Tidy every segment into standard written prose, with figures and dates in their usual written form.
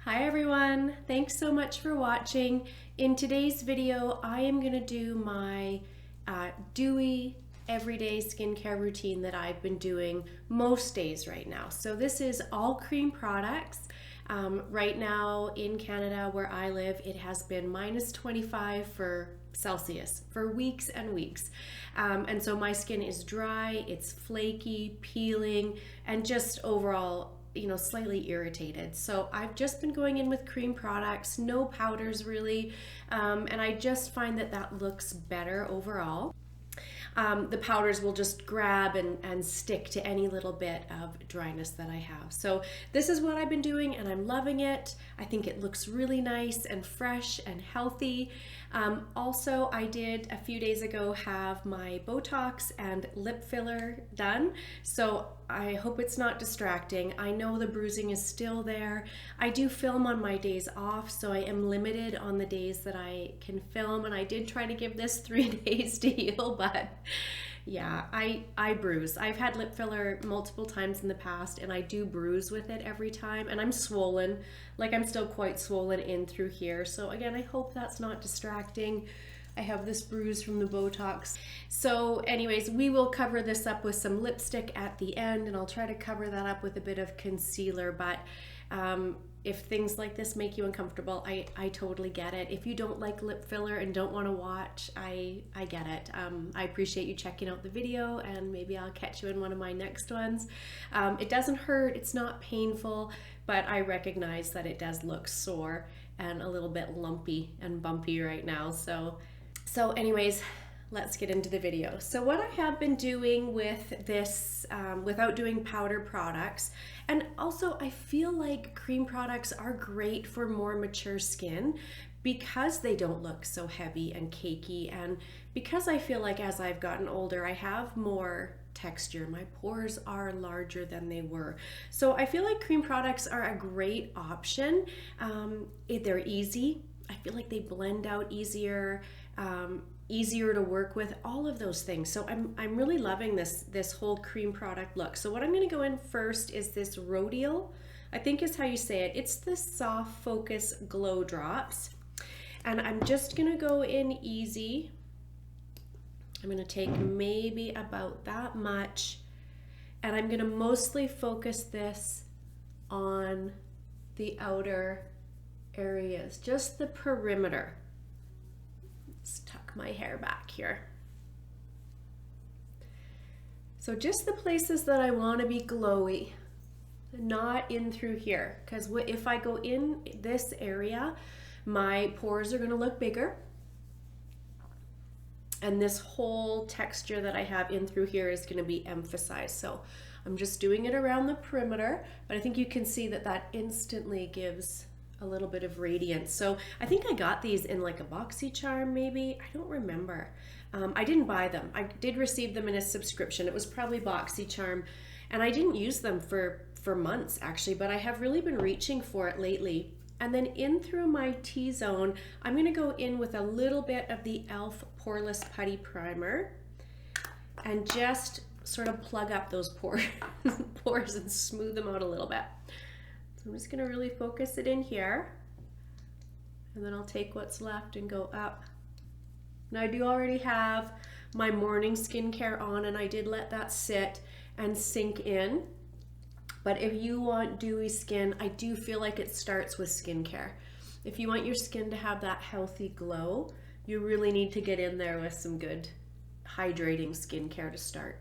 Hi everyone, thanks so much for watching. In today's video, I am going to do my Dewy everyday skincare routine that I've been doing most days right now. So this is all cream products. Right now in Canada where I live, it has been minus 25 for Celsius for weeks and weeks. And so my skin is dry, it's flaky, peeling, and just overall slightly irritated. So I've just been going in with cream products, no powders really, and I just find that looks better overall. The powders will just grab and stick to any little bit of dryness that I have. So this is what I've been doing and I'm loving it. I think it looks really nice and fresh and healthy. Also, I did a few days ago have my Botox and lip filler done. So I hope it's not distracting. I know the bruising is still there. I do film on my days off, so I am limited on the days that I can film, and I did try to give this 3 days to heal, but yeah, I bruise. I've had lip filler multiple times in the past, and I do bruise with it every time, and I'm swollen. Like, I'm still quite swollen in through here. So again, I hope that's not distracting. I have this bruise from the Botox. So anyways, we will cover this up with some lipstick at the end, and I'll try to cover that up with a bit of concealer, but if things like this make you uncomfortable, I totally get it. If you don't like lip filler and don't want to watch, I get it. I appreciate you checking out the video, and maybe I'll catch you in one of my next ones. It doesn't hurt, it's not painful, but I recognize that it does look sore and a little bit lumpy and bumpy right now. So anyways, let's get into the video. So what I have been doing with this, without doing powder products, and also I feel like cream products are great for more mature skin because they don't look so heavy and cakey, and because I feel like as I've gotten older, I have more texture. My pores are larger than they were. So I feel like cream products are a great option. They're easy. I feel like they blend out easier. Easier to work with, all of those things. So I'm really loving this whole cream product look. So what I'm going to go in first is this Rodial, I think is how you say it. It's the Soft Focus Glow Drops, and I'm just going to go in easy. I'm going to take maybe about that much, and I'm going to mostly focus this on the outer areas, just the perimeter. Let's tuck my hair back here. So just the places that I want to be glowy, not in through here, because if I go in this area, my pores are going to look bigger, and this whole texture that I have in through here is going to be emphasized. So I'm just doing it around the perimeter, but I think you can see that instantly gives a little bit of radiance. So I think I got these in like a BoxyCharm maybe, I don't remember. I didn't buy them. I did receive them in a subscription. It was probably BoxyCharm, and I didn't use them for months actually, but I have really been reaching for it lately. And then in through my T-zone, I'm gonna go in with a little bit of the e.l.f. Poreless Putty Primer and just sort of plug up those pores and smooth them out a little bit. So I'm just going to really focus it in here, and then I'll take what's left and go up. Now I do already have my morning skincare on, and I did let that sit and sink in. But if you want dewy skin, I do feel like it starts with skincare. If you want your skin to have that healthy glow, you really need to get in there with some good hydrating skincare to start.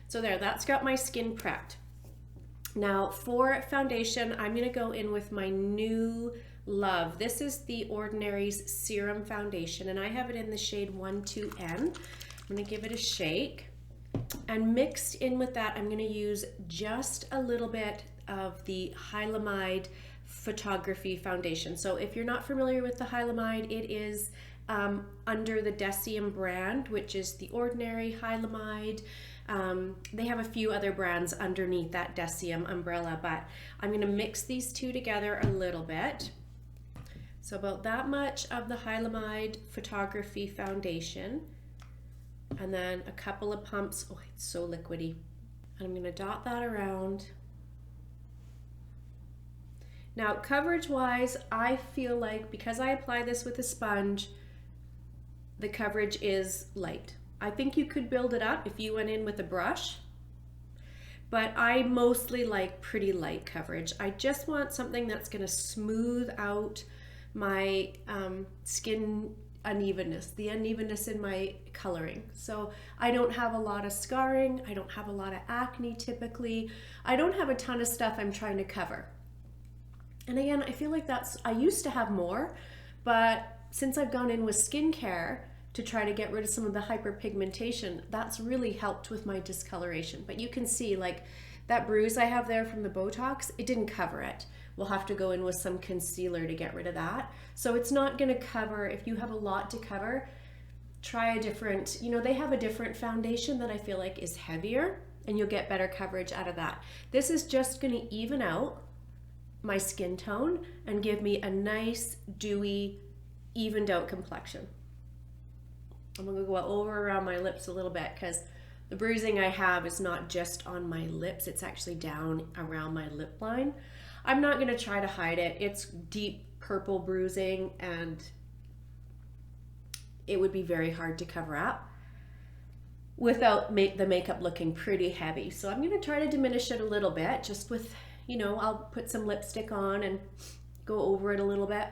So there, that's got my skin prepped. Now for foundation, I'm going to go in with my new love. This is the Ordinary's Serum Foundation, and I have it in the shade 12N. I'm going to give it a shake. And mixed in with that, I'm going to use just a little bit of the Hylamide Photography Foundation. So if you're not familiar with the Hylamide, it is under the Deciem brand, which is the Ordinary, Hylamide. They have a few other brands underneath that Deciem umbrella, but I'm going to mix these two together a little bit. So about that much of the Hylamide Photography Foundation, and then a couple of pumps. Oh, it's so liquidy. And I'm going to dot that around. Now, coverage wise, I feel like because I apply this with a sponge, the coverage is light. I think you could build it up if you went in with a brush, but I mostly like pretty light coverage. I just want something that's gonna smooth out my skin unevenness, the unevenness in my coloring. So I don't have a lot of scarring, I don't have a lot of acne typically, I don't have a ton of stuff I'm trying to cover. And again, I feel like I used to have more, but since I've gone in with skincare to try to get rid of some of the hyperpigmentation, that's really helped with my discoloration. But you can see like that bruise I have there from the Botox, it didn't cover it. We'll have to go in with some concealer to get rid of that. So it's not gonna cover, if you have a lot to cover, try a different, they have a different foundation that I feel like is heavier and you'll get better coverage out of that. This is just gonna even out my skin tone and give me a nice, dewy, evened out complexion. I'm gonna go over around my lips a little bit because the bruising I have is not just on my lips, it's actually down around my lip line. I'm not gonna try to hide it. It's deep purple bruising and it would be very hard to cover up without the makeup looking pretty heavy. So I'm gonna try to diminish it a little bit just with, I'll put some lipstick on and go over it a little bit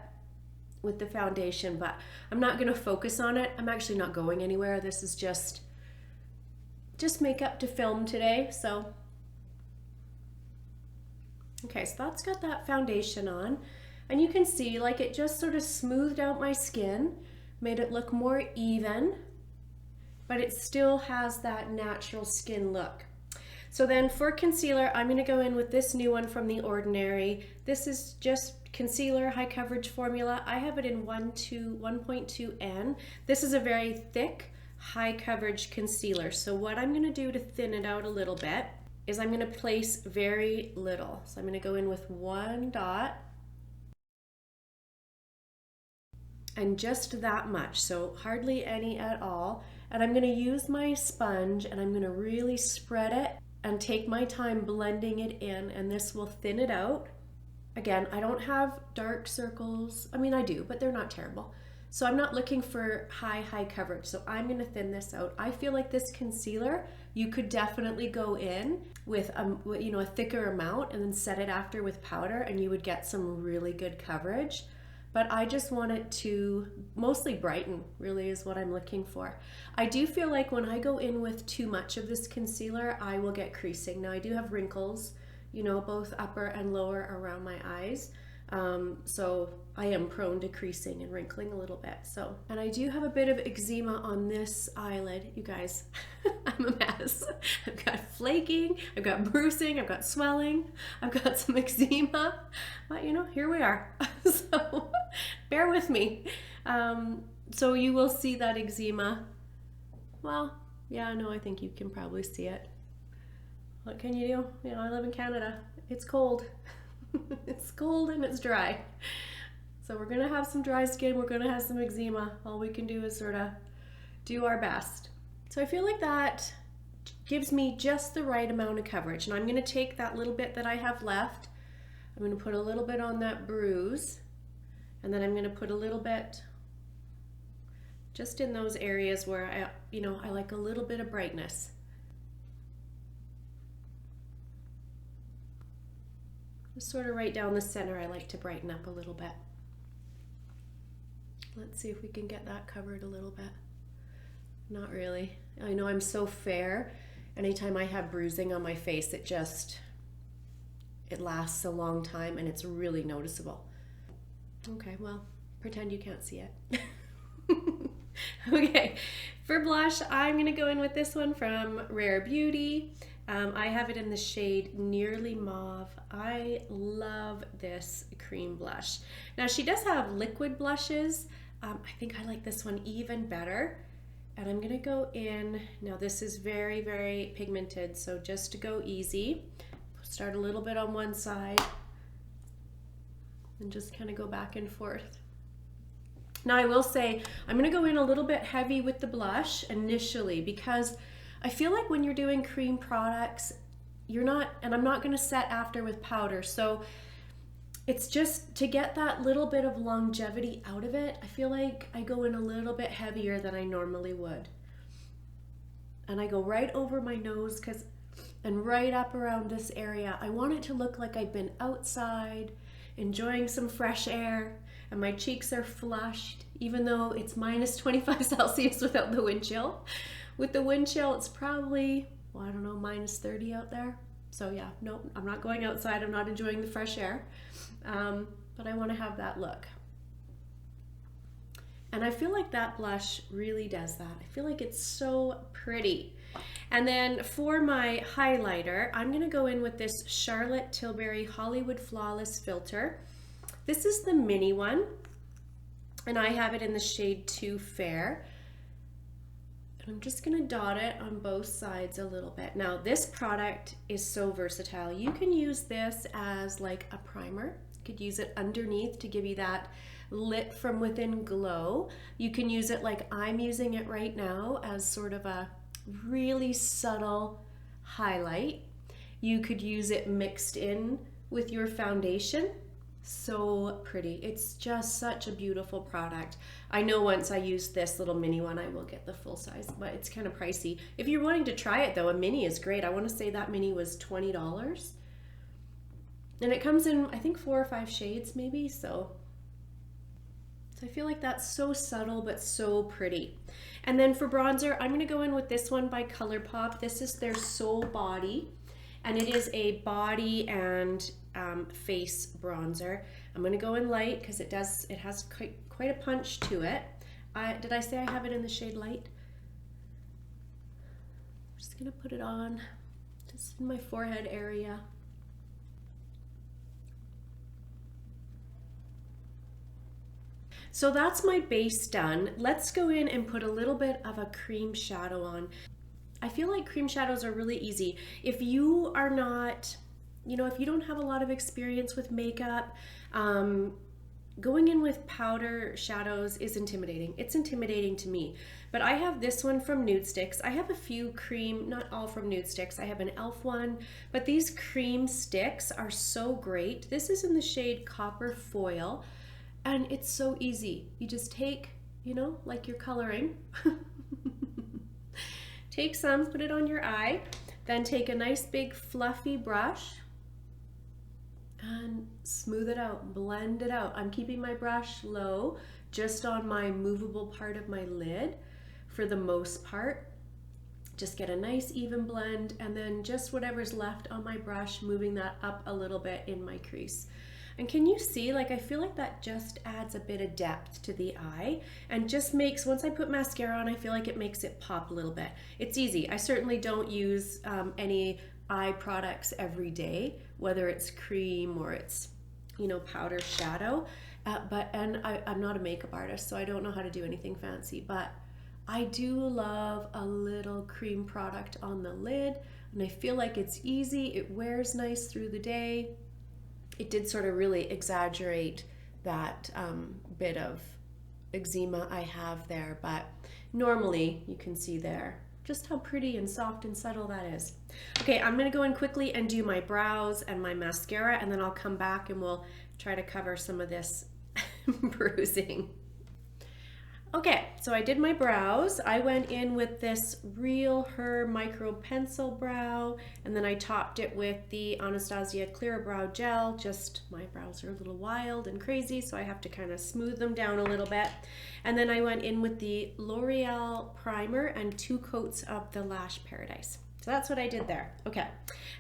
with the foundation, but I'm not gonna focus on it. I'm actually not going anywhere. This is just makeup to film today, so. Okay, so that's got that foundation on. And you can see like it just sort of smoothed out my skin, made it look more even, but it still has that natural skin look. So then for concealer, I'm gonna go in with this new one from The Ordinary. This is just concealer high coverage formula. I have it in 1.2N. This is a very thick, high coverage concealer. So what I'm gonna do to thin it out a little bit is I'm gonna place very little. So I'm gonna go in with one dot and just that much, so hardly any at all. And I'm gonna use my sponge and I'm gonna really spread it and take my time blending it in, and this will thin it out. Again, I don't have dark circles. I mean, I do, but they're not terrible. So I'm not looking for high coverage. So I'm gonna thin this out. I feel like this concealer, you could definitely go in with a thicker amount and then set it after with powder and you would get some really good coverage. But I just want it to mostly brighten, really is what I'm looking for. I do feel like when I go in with too much of this concealer, I will get creasing. Now I do have wrinkles, both upper and lower around my eyes. So I am prone to creasing and wrinkling a little bit. And I do have a bit of eczema on this eyelid, you guys. I'm a mess. I've got flaking, I've got bruising, I've got swelling, I've got some eczema, but here we are. So bear with me. So you will see that eczema. Well, yeah, no, I think you can probably see it. What can you do? I live in Canada. It's cold. It's cold and it's dry. So we're gonna have some dry skin, we're gonna have some eczema. All we can do is sort of do our best. So I feel like that gives me just the right amount of coverage. And I'm gonna take that little bit that I have left, I'm gonna put a little bit on that bruise, and then I'm gonna put a little bit just in those areas where I like a little bit of brightness. Just sort of right down the center, I like to brighten up a little bit. Let's see if we can get that covered a little bit. Not really. I know I'm so fair. Anytime I have bruising on my face, it lasts a long time and it's really noticeable. Okay, well, pretend you can't see it. Okay, for blush, I'm gonna go in with this one from Rare Beauty. I have it in the shade Nearly Mauve. I love this cream blush. Now she does have liquid blushes. I think I like this one even better. And I'm gonna go in, now this is very, very pigmented, so just to go easy, start a little bit on one side and just kind of go back and forth. Now I will say, I'm gonna go in a little bit heavy with the blush initially because I feel like when you're doing cream products, and I'm not gonna set after with powder, so it's just to get that little bit of longevity out of it. I feel like I go in a little bit heavier than I normally would. And I go right over my nose and right up around this area. I want it to look like I've been outside, enjoying some fresh air, and my cheeks are flushed, even though it's minus 25 Celsius without the wind chill. With the wind chill, it's probably, well, I don't know, minus 30 out there. So yeah, no, I'm not going outside. I'm not enjoying the fresh air, but I want to have that look. And I feel like that blush really does that. I feel like it's so pretty. And then for my highlighter, I'm gonna go in with this Charlotte Tilbury Hollywood Flawless Filter. This is the mini one, and I have it in the shade Too Fair. And I'm just gonna dot it on both sides a little bit. Now this product is so versatile. You can use this as like a primer. You could use it underneath to give you that lit from within glow. You can use it like I'm using it right now as sort of a really subtle highlight. You could use it mixed in with your foundation. So pretty. It's just such a beautiful product. I know once I use this little mini one, I will get the full size, but it's kind of pricey. If you're wanting to try it though, a mini is great. I want to say that mini was $20. And it comes in, I think, 4 or 5 shades maybe, so I feel like that's so subtle but so pretty. And then for bronzer, I'm going to go in with this one by Colourpop. This is their Soul Body, and it is a body and face bronzer. I'm going to go in light because it has quite a punch to it. Did I say I have it in the shade Light? I'm just going to put it on just in my forehead area. So that's my base done. Let's go in and put a little bit of a cream shadow on. I feel like cream shadows are really easy. If you are not, if you don't have a lot of experience with makeup, going in with powder shadows is intimidating. It's intimidating to me. But I have this one from NUDESTIX. I have a few cream, not all from NUDESTIX. I have an e.l.f. one, but these cream sticks are so great. This is in the shade Copper Foil. And it's so easy. You just take, like you're coloring. Take some, put it on your eye, then take a nice big fluffy brush and smooth it out, blend it out. I'm keeping my brush low, just on my movable part of my lid for the most part. Just get a nice even blend, and then just whatever's left on my brush, moving that up a little bit in my crease. And can you see, like, I feel like that just adds a bit of depth to the eye and just makes, once I put mascara on, I feel like it makes it pop a little bit. It's easy. I certainly don't use any eye products every day, whether it's cream or it's, powder shadow. I'm not a makeup artist, so I don't know how to do anything fancy, but I do love a little cream product on the lid, and I feel like it's easy. It wears nice through the day. It did sort of really exaggerate that bit of eczema I have there, but normally you can see there just how pretty and soft and subtle that is. Okay, I'm gonna go in quickly and do my brows and my mascara, and then I'll come back and we'll try to cover some of this bruising. Okay, so I did my brows. I went in with this Realher micro pencil brow, and then I topped it with the Anastasia clear brow gel. Just my brows are a little wild and crazy, so I have to kind of smooth them down a little bit. And then I went in with the L'Oreal primer and 2 coats of the Lash Paradise. So that's what I did there. Okay,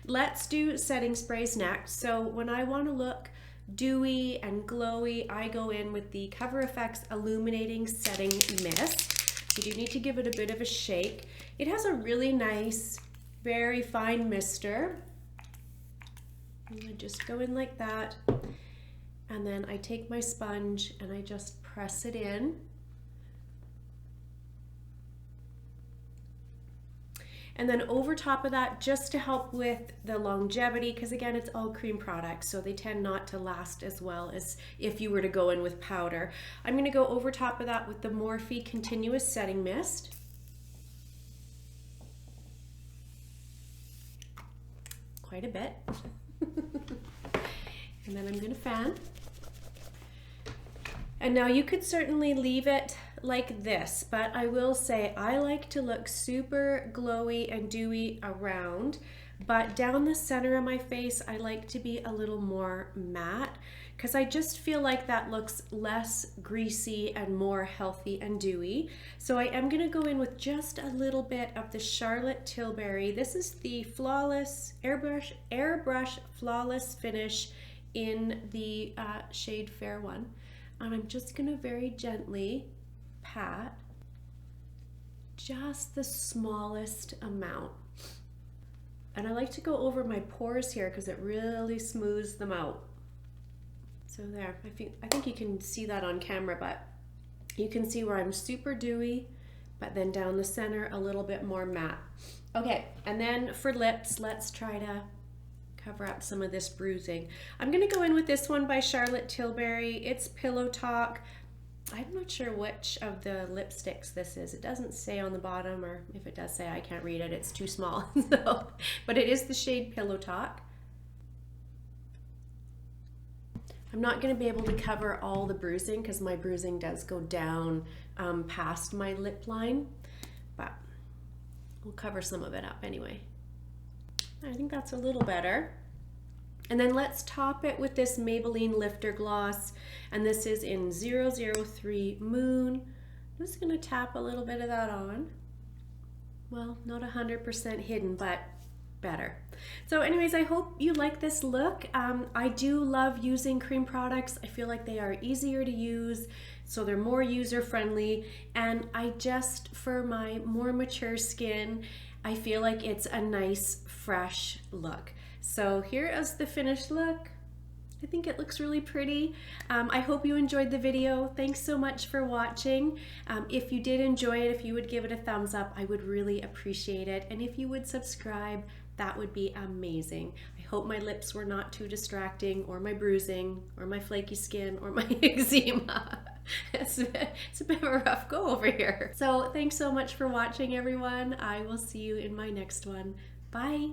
let's do setting sprays next. So when I want to look dewy and glowy, I go in with the Cover FX Illuminating Setting Mist. You do need to give it a bit of a shake. It has a really nice, very fine mister. And I just go in like that, and then I take my sponge and I just press it in. And then over top of that, just to help with the longevity, because again, it's all cream products, so they tend not to last as well as if you were to go in with powder. I'm going to go over top of that with the Morphe Continuous Setting Mist. Quite a bit. And then I'm gonna fan. And now you could certainly leave it like this, but I will say I like to look super glowy and dewy around, but down the center of my face, I like to be a little more matte because I just feel like that looks less greasy and more healthy and dewy. So I am gonna go in with just a little bit of the Charlotte Tilbury. This is the Flawless Airbrush Flawless Finish in the shade Fair one. And I'm just gonna very gently pat just the smallest amount. And I like to go over my pores here because it really smooths them out. So there, I think you can see that on camera, but you can see where I'm super dewy, but then down the center a little bit more matte. Okay, and then for lips, let's try to cover up some of this bruising. I'm gonna go in with this one by Charlotte Tilbury. It's Pillow Talk. I'm not sure which of the lipsticks this is. It doesn't say on the bottom, or if it does say, I can't read it, it's too small. So, but it is the shade Pillow Talk. I'm not gonna be able to cover all the bruising because my bruising does go down past my lip line, but we'll cover some of it up anyway. I think that's a little better. And then let's top it with this Maybelline Lifter Gloss. And this is in 003 Moon. I'm just gonna tap a little bit of that on. Well, not 100% hidden, but better. So anyways, I hope you like this look. I do love using cream products. I feel like they are easier to use, so they're more user-friendly. And I just, for my more mature skin, I feel like it's a nice, fresh look. So here is the finished look. I think it looks really pretty. I hope you enjoyed the video. Thanks so much for watching. If you did enjoy it, if you would give it a thumbs up, I would really appreciate it. And if you would subscribe, that would be amazing. I hope my lips were not too distracting, or my bruising, or my flaky skin, or my eczema. It's a bit of a rough go over here. So thanks so much for watching, everyone. I will see you in my next one. Bye.